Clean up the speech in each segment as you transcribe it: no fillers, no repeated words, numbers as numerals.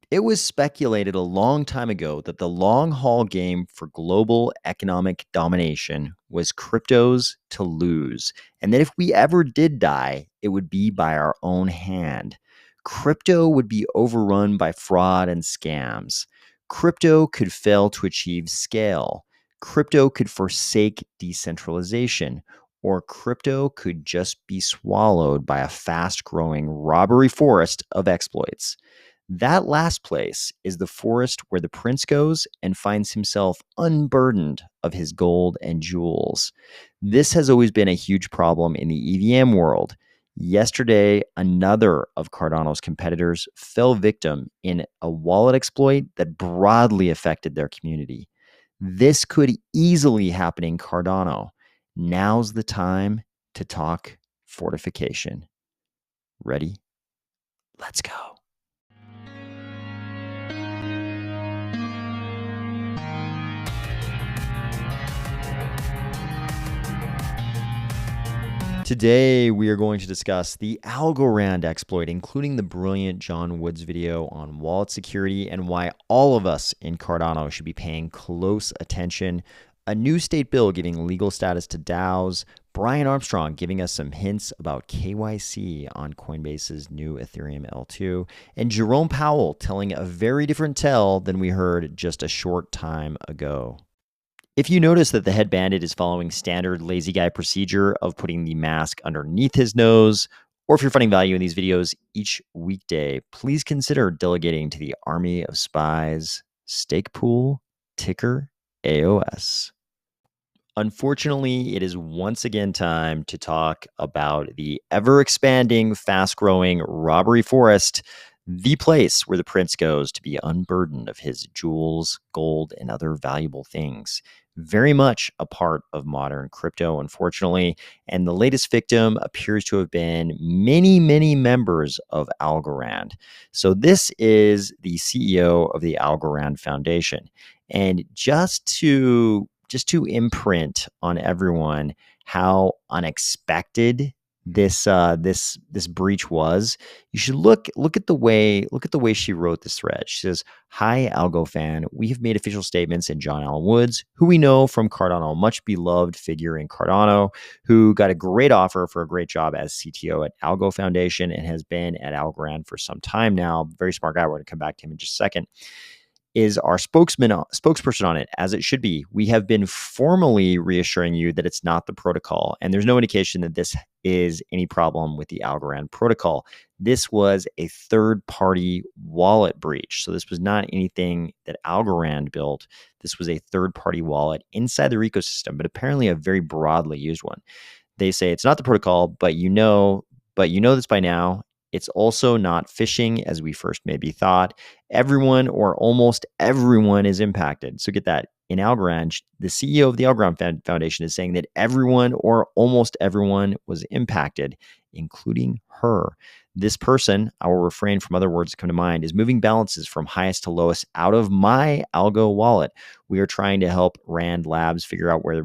It was speculated a long time ago that the long haul game for global economic domination was cryptos to lose, and that if we ever did die, it would be by our own hand. Crypto would be overrun by fraud and scams. Crypto could fail to achieve scale. Crypto could forsake decentralization, or crypto could just be swallowed by a fast growing robbery forest of exploits. That last place is the forest where the prince goes and finds himself unburdened of his gold and jewels. This has always been a huge problem in the EVM world. Yesterday, another of Cardano's competitors fell victim in a wallet exploit that broadly affected their community. This could easily happen in Cardano. Now's the time to talk fortification. Ready? Let's go. Today, we are going to discuss the Algorand exploit, including the brilliant John Woods video on wallet security and why all of us in Cardano should be paying close attention, a new state bill giving legal status to DAOs, Brian Armstrong giving us some hints about KYC on Coinbase's new Ethereum L2, and Jerome Powell telling a very different tale than we heard just a short time ago. If you notice that the head bandit is following standard lazy guy procedure of putting the mask underneath his nose, or if you're finding value in these videos each weekday, please consider delegating to the army of spies, stake pool, ticker AOS. Unfortunately, it is once again time to talk about the ever-expanding, fast-growing robbery forest, the place where the prince goes to be unburdened of his jewels, gold, and other valuable things. Very much a part of modern crypto, unfortunately. And the latest victim appears to have been many, many members of Algorand. So this is the CEO of the Algorand Foundation. And just to imprint on everyone how unexpected this breach was, you should look at the way she wrote this thread. She says, "Hi, Algo fan. We have made official statements in John Allen Woods, who we know from Cardano, a much beloved figure in Cardano, who got a great offer for a great job as CTO at Algo Foundation and has been at Algorand for some time now. Very smart guy. We're going to come back to him in just a second. Is our spokesperson on it, as it should be. We have been formally reassuring you that it's not the protocol, and there's no indication that this is any problem with the Algorand protocol. This was a third-party wallet breach, so this was not anything that Algorand built. This was a third-party wallet inside their ecosystem, but apparently a very broadly used one. They say it's not the protocol, but you know this by now. It's also not phishing, as we first maybe thought. Everyone or almost everyone is impacted." So get that. In Algorand, the CEO of the Algorand Foundation is saying that everyone or almost everyone was impacted, including her. This person, I will refrain from other words that come to mind, is moving balances from highest to lowest out of my Algo wallet. We are trying to help Rand Labs figure out where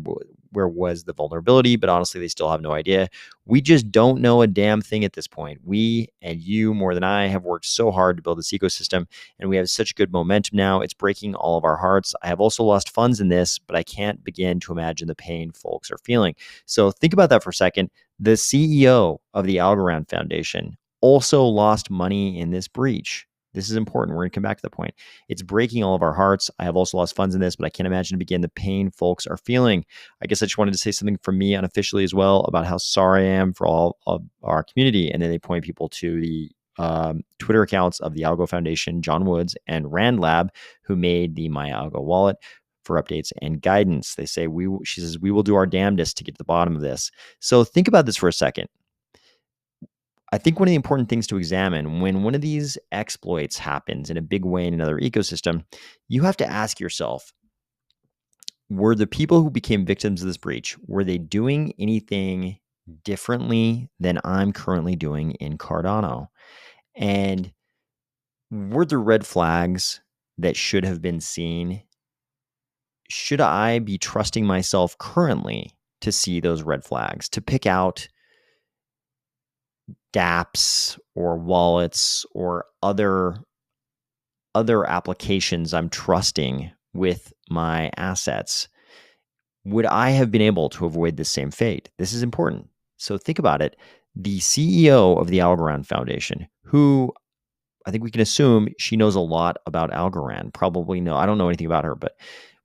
was the vulnerability, but honestly, they still have no idea. We just don't know a damn thing at this point. We and you, more than I, have worked so hard to build this ecosystem, and we have such good momentum now. It's breaking all of our hearts. I have also lost funds in this, but I can't begin to imagine the pain folks are feeling. So think about that for a second. The CEO of the Algorand Foundation also lost money in this breach. This is important. We're going to come back to the point. It's breaking all of our hearts. I have also lost funds in this, but I can't imagine to begin the pain folks are feeling. I guess I just wanted to say something from me unofficially as well about how sorry I am for all of our community. And then they point people to the Twitter accounts of the Algo Foundation, John Woods, and Rand Lab, who made the My Algo wallet, for updates and guidance. They say, she says, "We will do our damnedest to get to the bottom of this." So think about this for a second. I think one of the important things to examine when one of these exploits happens in a big way in another ecosystem, you have to ask yourself, were the people who became victims of this breach, were they doing anything differently than I'm currently doing in Cardano? And were there red flags that should have been seen? Should I be trusting myself currently to see those red flags, to pick out dApps or wallets or other other applications I'm trusting with my assets, would I have been able to avoid the same fate? This is important. So think about it. The CEO of the Algorand Foundation, who I think we can assume she knows a lot about Algorand. Probably no, I don't know anything about her, but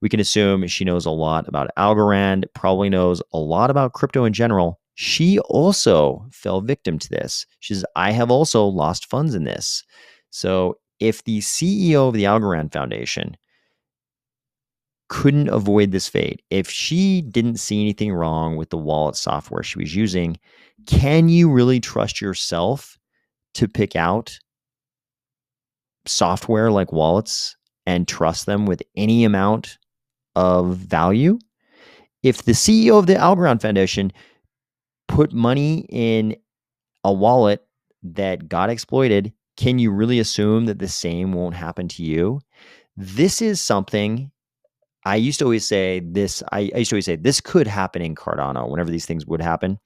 we can assume she knows a lot about Algorand, probably knows a lot about crypto in general. She also fell victim to this. She says, I have also lost funds in this. So if the CEO of the Algorand Foundation couldn't avoid this fate, if she didn't see anything wrong with the wallet software she was using, can you really trust yourself to pick out software like wallets and trust them with any amount of value? If the CEO of the Algorand Foundation put money in a wallet that got exploited, can you really assume that the same won't happen to you? This is something I used to always say this. I used to always say this could happen in Cardano whenever these things would happen.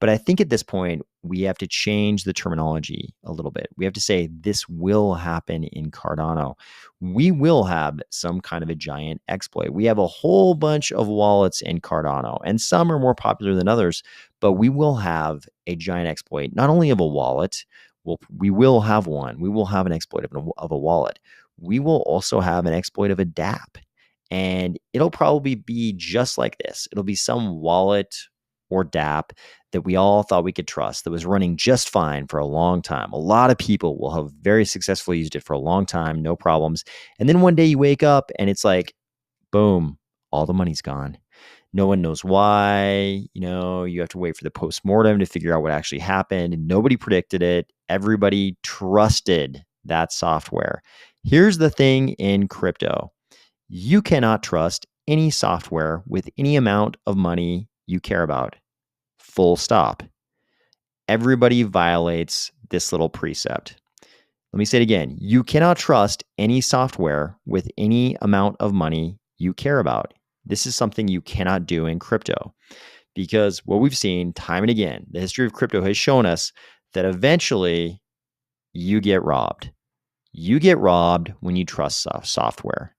But I think at this point, we have to change the terminology a little bit. We have to say this will happen in Cardano. We will have some kind of a giant exploit. We have a whole bunch of wallets in Cardano, and some are more popular than others, but we will have a giant exploit, not only of a wallet. We will have one. We will have an exploit of a wallet. We will also have an exploit of a DApp. And it'll probably be just like this. It'll be some wallet or DApp that we all thought we could trust that was running just fine for a long time. A lot of people will have very successfully used it for a long time, no problems. And then one day you wake up and it's like, boom, all the money's gone. No one knows why. You have to wait for the postmortem to figure out what actually happened. Nobody predicted it. Everybody trusted that software. Here's the thing in crypto. You cannot trust any software with any amount of money you care about. Full stop. Everybody violates this little precept. Let me say it again. You cannot trust any software with any amount of money you care about. This is something you cannot do in crypto because what we've seen time and again, the history of crypto has shown us that eventually you get robbed. You get robbed when you trust software.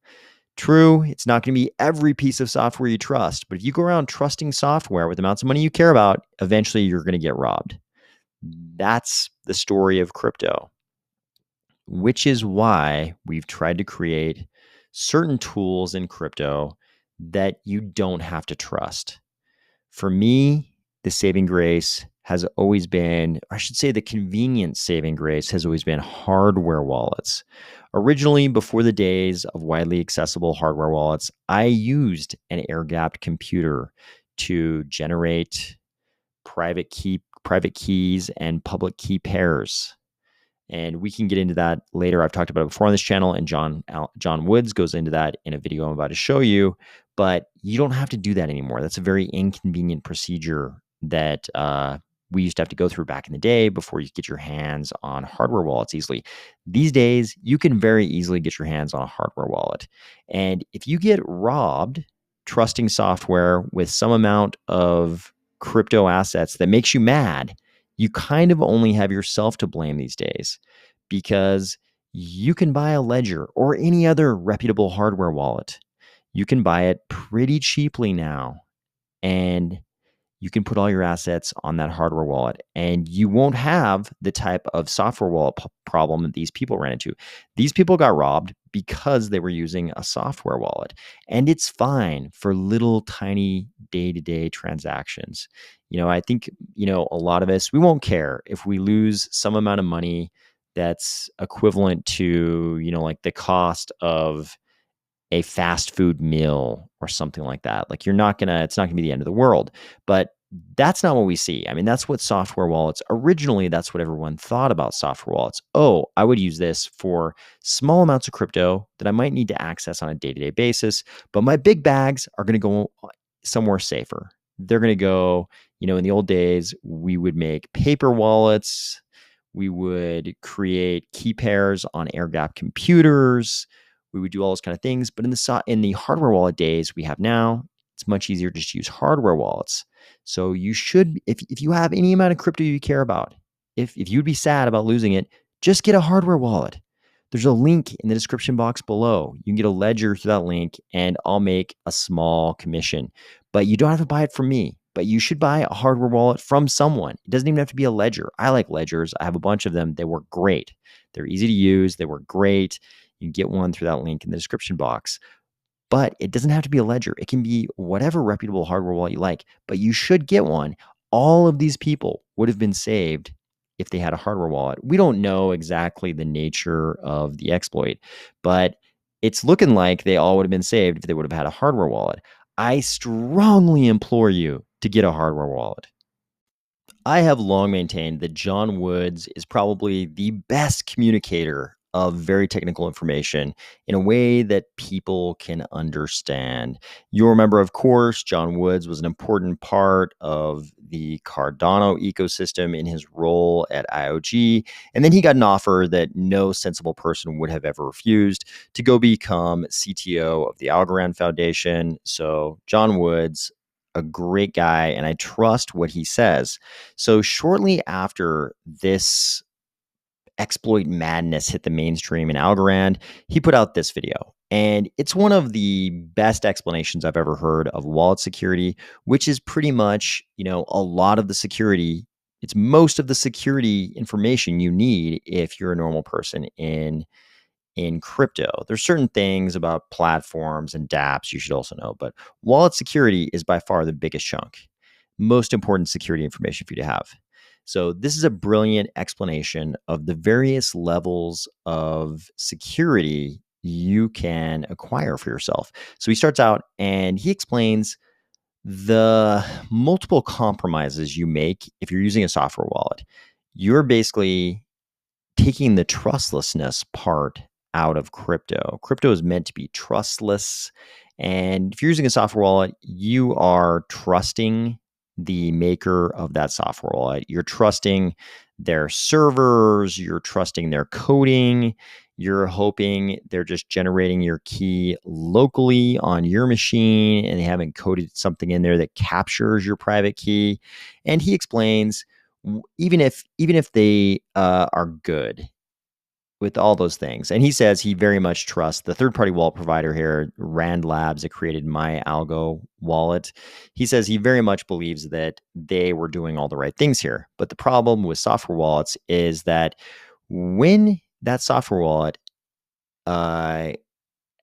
True, it's not going to be every piece of software you trust, but if you go around trusting software with amounts of money you care about, eventually you're going to get robbed. That's the story of crypto, which is why we've tried to create certain tools in crypto that you don't have to trust. For me, the saving grace has always been, I should say the convenient saving grace has always been hardware wallets. Originally, before the days of widely accessible hardware wallets, I used an air-gapped computer to generate private keys and public key pairs. And we can get into that later. I've talked about it before on this channel, and John Woods goes into that in a video I'm about to show you. But you don't have to do that anymore. That's a very inconvenient procedure that we used to have to go through back in the day before you get your hands on hardware wallets easily. These days, you can very easily get your hands on a hardware wallet. And if you get robbed trusting software with some amount of crypto assets that makes you mad, you kind of only have yourself to blame these days because you can buy a Ledger or any other reputable hardware wallet. You can buy it pretty cheaply now, and you can put all your assets on that hardware wallet, and you won't have the type of software wallet problem that these people ran into. These people got robbed because they were using a software wallet, and it's fine for little tiny day-to-day transactions. I think, a lot of us, we won't care if we lose some amount of money that's equivalent to, like the cost of a fast food meal or something like that. Like it's not gonna be the end of the world, but that's not what we see. I mean, that's what software wallets, originally, that's what everyone thought about software wallets. Oh, I would use this for small amounts of crypto that I might need to access on a day-to-day basis, but my big bags are going to go somewhere safer. They're going to go, in the old days, we would make paper wallets. We would create key pairs on air-gapped computers. We would do all those kind of things. But in the hardware wallet days we have now, it's much easier to just use hardware wallets. So you should, if you have any amount of crypto you care about, if you'd be sad about losing it, just get a hardware wallet. There's a link in the description box below. You can get a ledger through that link, and I'll make a small commission. But you don't have to buy it from me. But you should buy a hardware wallet from someone. It doesn't even have to be a ledger. I like ledgers. I have a bunch of them. They work great. They're easy to use. They work great. You can get one through that link in the description box. But it doesn't have to be a ledger. It can be whatever reputable hardware wallet you like, but you should get one. All of these people would have been saved if they had a hardware wallet. We don't know exactly the nature of the exploit, but it's looking like they all would have been saved if they would have had a hardware wallet. I strongly implore you to get a hardware wallet. I have long maintained that John Woods is probably the best communicator of very technical information in a way that people can understand. You'll remember, of course, John Woods was an important part of the Cardano ecosystem in his role at IOG. And then he got an offer that no sensible person would have ever refused to go become CTO of the Algo Foundation. So John Woods, a great guy, and I trust what he says. So shortly after this exploit madness hit the mainstream in Algorand, he put out this video. And it's one of the best explanations I've ever heard of wallet security, which is pretty much, a lot of the security. It's most of the security information you need if you're a normal person in crypto. There's certain things about platforms and dApps you should also know, but wallet security is by far the biggest chunk, most important security information for you to have. So this is a brilliant explanation of the various levels of security you can acquire for yourself. So he starts out and he explains the multiple compromises you make if you're using a software wallet. You're basically taking the trustlessness part out of crypto. Crypto is meant to be trustless. And if you're using a software wallet, you are trusting the maker of that software wallet. You're trusting their servers, you're trusting their coding, you're hoping they're just generating your key locally on your machine and they haven't coded something in there that captures your private key. And he explains, even if they are good with all those things, and he says he very much trusts the third-party wallet provider here, Rand Labs, that created my Algo wallet. He says he very much believes that they were doing all the right things here. But the problem with software wallets is that when that software wallet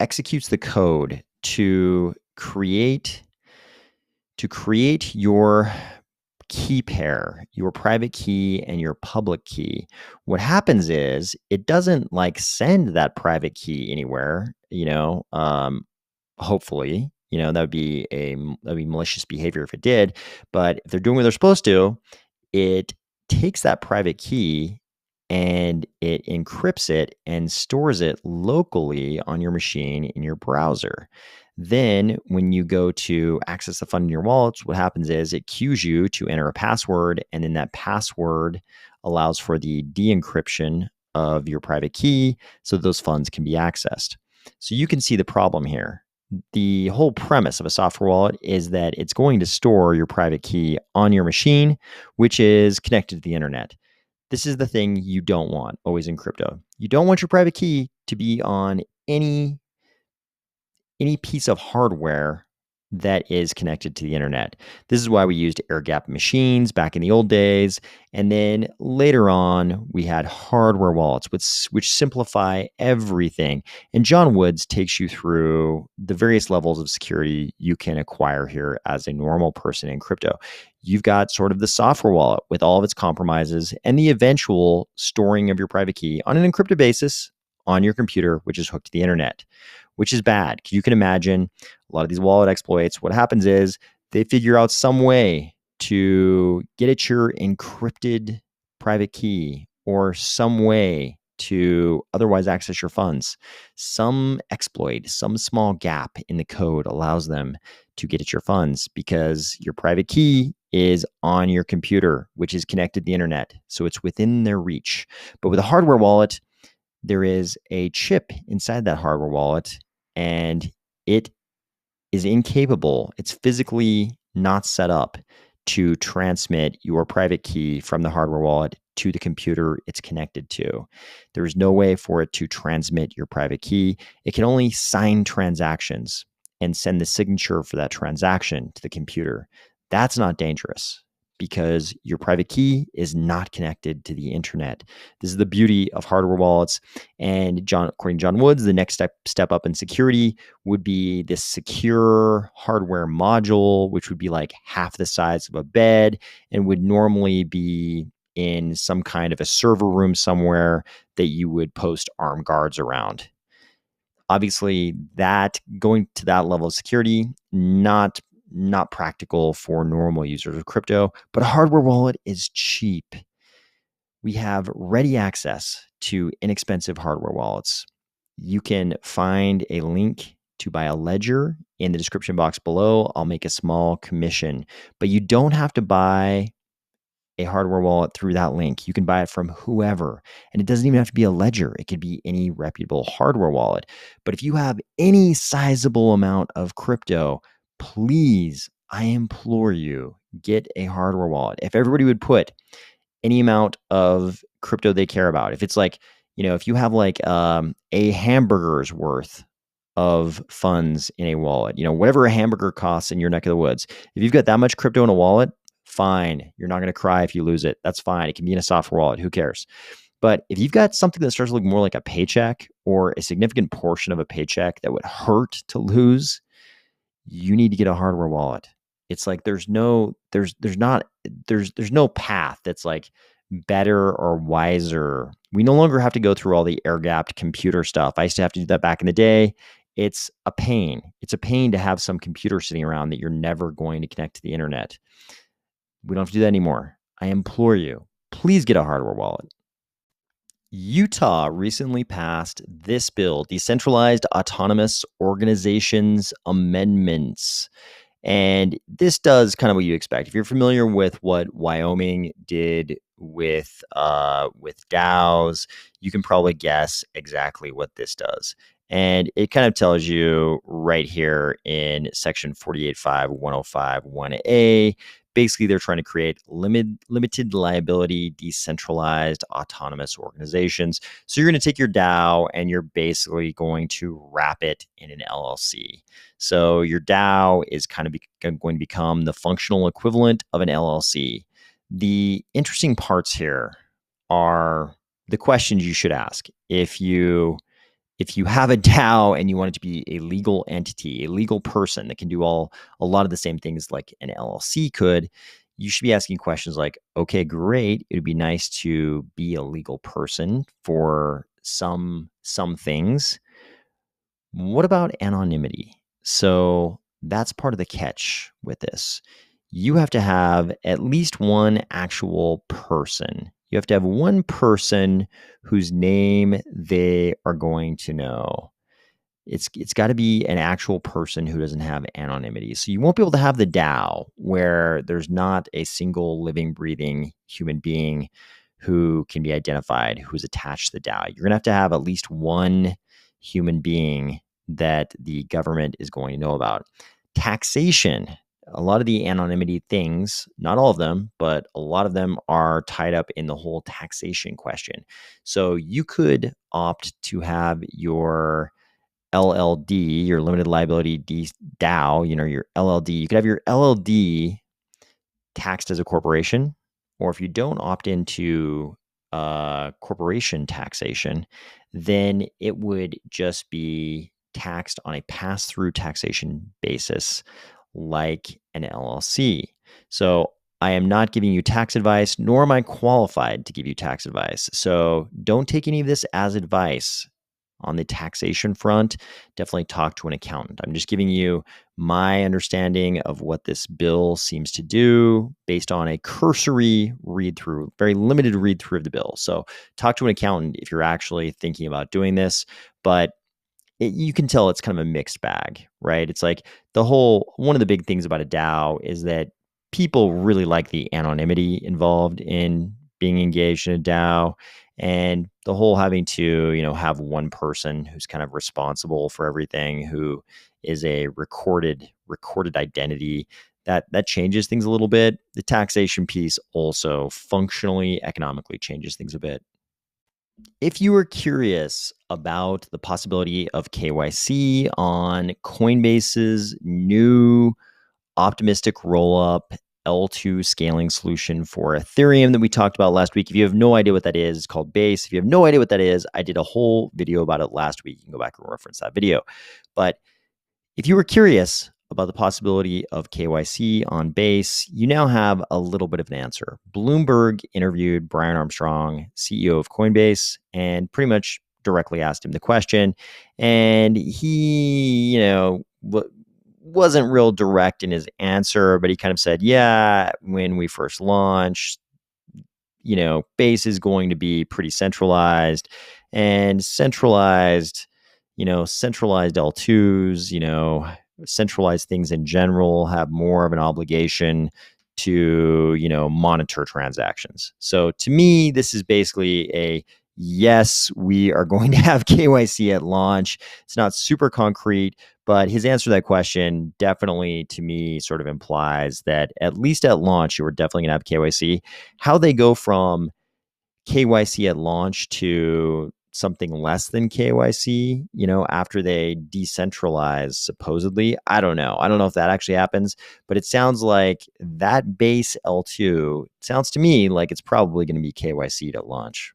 executes the code to create your key pair, your private key and your public key, what happens is it doesn't send that private key anywhere, hopefully, that would be malicious behavior if it did. But if they're doing what they're supposed to, it takes that private key and it encrypts it and stores it locally on your machine in your browser. Then when you go to access the fund in your wallets, what happens is it cues you to enter a password, and then that password allows for the de-encryption of your private key so those funds can be accessed. So you can see the problem here. The whole premise of a software wallet is that it's going to store your private key on your machine, which is connected to the internet. This is the thing you don't want always in crypto. You don't want your private key to be on any piece of hardware that is connected to the internet. This is why we used air-gapped machines back in the old days. And then later on, we had hardware wallets, which simplify everything. And John Woods takes you through the various levels of security you can acquire here as a normal person in crypto. You've got sort of the software wallet with all of its compromises and the eventual storing of your private key on an encrypted basis on your computer, which is hooked to the internet, which is bad. You can imagine a lot of these wallet exploits. What happens is they figure out some way to get at your encrypted private key or some way to otherwise access your funds. Some exploit, some small gap in the code allows them to get at your funds because your private key is on your computer, which is connected to the internet. So it's within their reach. But with a hardware wallet, there is a chip inside that hardware wallet, and it is incapable. It's physically not set up to transmit your private key from the hardware wallet to the computer it's connected to. There is no way for it to transmit your private key. It can only sign transactions and send the signature for that transaction to the computer. That's not dangerous because your private key is not connected to the internet. This is the beauty of hardware wallets. And according to John Woods, the next step up in security would be this secure hardware module, which would be like half the size of a bed and would normally be in some kind of a server room somewhere that you would post armed guards around. Obviously, that going to that level of security, not practical for normal users of crypto, but a hardware wallet is cheap. We have ready access to inexpensive hardware wallets. You can find a link to buy a ledger in the description box below. I'll make a small commission, but you don't have to buy a hardware wallet through that link. You can buy it from whoever, and it doesn't even have to be a ledger. It could be any reputable hardware wallet. But if you have any sizable amount of crypto, please, I implore you, get a hardware wallet. If everybody would put any amount of crypto they care about, if it's like, if you have like a hamburger's worth of funds in a wallet, whatever a hamburger costs in your neck of the woods, if you've got that much crypto in a wallet, fine. You're not going to cry if you lose it. That's fine. It can be in a software wallet. Who cares? But if you've got something that starts to look more like a paycheck or a significant portion of a paycheck that would hurt to lose, you need to get a hardware wallet. It's like there's no path that's like better or wiser. We no longer have to go through all the air-gapped computer stuff. I used to have to do that back in the day. It's a pain. It's a pain to have some computer sitting around that you're never going to connect to the internet. We don't have to do that anymore. I implore you, please get a hardware wallet. Utah recently passed this bill, Decentralized Autonomous Organizations Amendments. And this does kind of what you expect. If you're familiar with what Wyoming did with DAOs, you can probably guess exactly what this does. And it kind of tells you right here in section 48.5.105.1a, basically they're trying to create limited liability, decentralized autonomous organizations. So you're going to take your DAO and you're basically going to wrap it in an LLC. So your DAO is kind of going to become the functional equivalent of an LLC. The interesting parts here are the questions you should ask. If you have a DAO and you want it to be a legal entity, a legal person that can do a lot of the same things like an LLC could, you should be asking questions like, okay, great. It would be nice to be a legal person for some things. What about anonymity? So that's part of the catch with this. You have to have at least one actual person. You have to have one person whose name they are going to know. It's got to be an actual person who doesn't have anonymity. So you won't be able to have the DAO where there's not a single living, breathing human being who can be identified who's attached to the DAO. You're going to have at least one human being that the government is going to know about. Taxation. A lot of the anonymity things, not all of them, but a lot of them are tied up in the whole taxation question. So you could opt to have your LLD, your limited liability DAO, your LLD. You could have your LLD taxed as a corporation, or if you don't opt into corporation taxation, then it would just be taxed on a pass-through taxation basis like an LLC. So I am not giving you tax advice, nor am I qualified to give you tax advice. So don't take any of this as advice on the taxation front. Definitely talk to an accountant. I'm just giving you my understanding of what this bill seems to do based on a cursory read through, very limited read through of the bill. So talk to an accountant if you're actually thinking about doing this, but you can tell it's kind of a mixed bag, right? It's like one of the big things about a DAO is that people really like the anonymity involved in being engaged in a DAO, and the whole having to, have one person who's kind of responsible for everything, who is a recorded identity. that changes things a little bit. The taxation piece also functionally, economically changes things a bit. If you were curious about the possibility of KYC on Coinbase's new optimistic rollup L2 scaling solution for Ethereum that we talked about last week, if you have no idea what that is, it's called Base. If you have no idea what that is, I did a whole video about it last week. You can go back and reference that video. But if you were curious about the possibility of KYC on Base, you now have a little bit of an answer. Bloomberg interviewed Brian Armstrong, CEO of Coinbase, and pretty much directly asked him the question. And he, wasn't real direct in his answer, but he kind of said, yeah, when we first launched, Base is going to be pretty centralized, and centralized L2s, centralized things in general have more of an obligation to, monitor transactions. So to me, this is basically a yes, we are going to have KYC at launch. It's not super concrete, but his answer to that question definitely, to me, sort of implies that at least at launch, you were definitely going to have KYC. How they go from KYC at launch to something less than KYC, after they decentralize, supposedly, I don't know. I don't know if that actually happens, but it sounds like that base L2 sounds to me like it's probably going to be KYC'd at launch.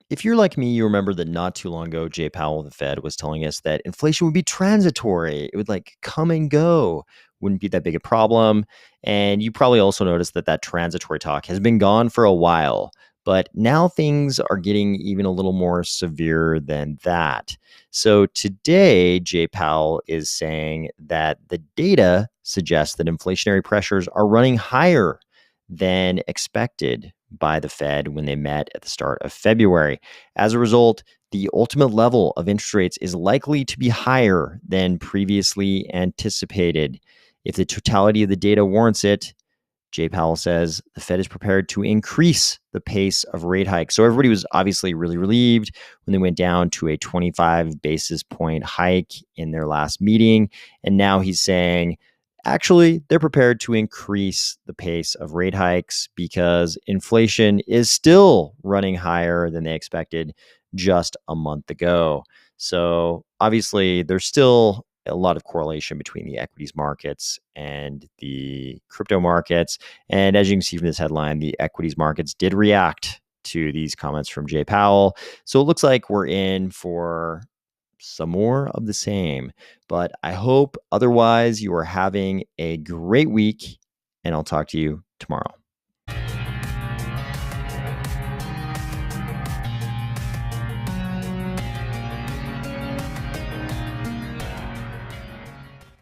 If you're like me, you remember that not too long ago, Jay Powell, the Fed, was telling us that inflation would be transitory. It would come and go, wouldn't be that big a problem. And you probably also noticed that that transitory talk has been gone for a while. But now things are getting even a little more severe than that. So today, Jay Powell is saying that the data suggests that inflationary pressures are running higher than expected by the Fed when they met at the start of February. As a result, the ultimate level of interest rates is likely to be higher than previously anticipated. If the totality of the data warrants it, Jay Powell says the Fed is prepared to increase the pace of rate hikes. So everybody was obviously really relieved when they went down to a 25 basis point hike in their last meeting. And now he's saying, actually, they're prepared to increase the pace of rate hikes because inflation is still running higher than they expected just a month ago. So obviously, there's still a lot of correlation between the equities markets and the crypto markets. And as you can see from this headline, the equities markets did react to these comments from Jay Powell. So it looks like we're in for some more of the same. But I hope otherwise you are having a great week, and I'll talk to you tomorrow.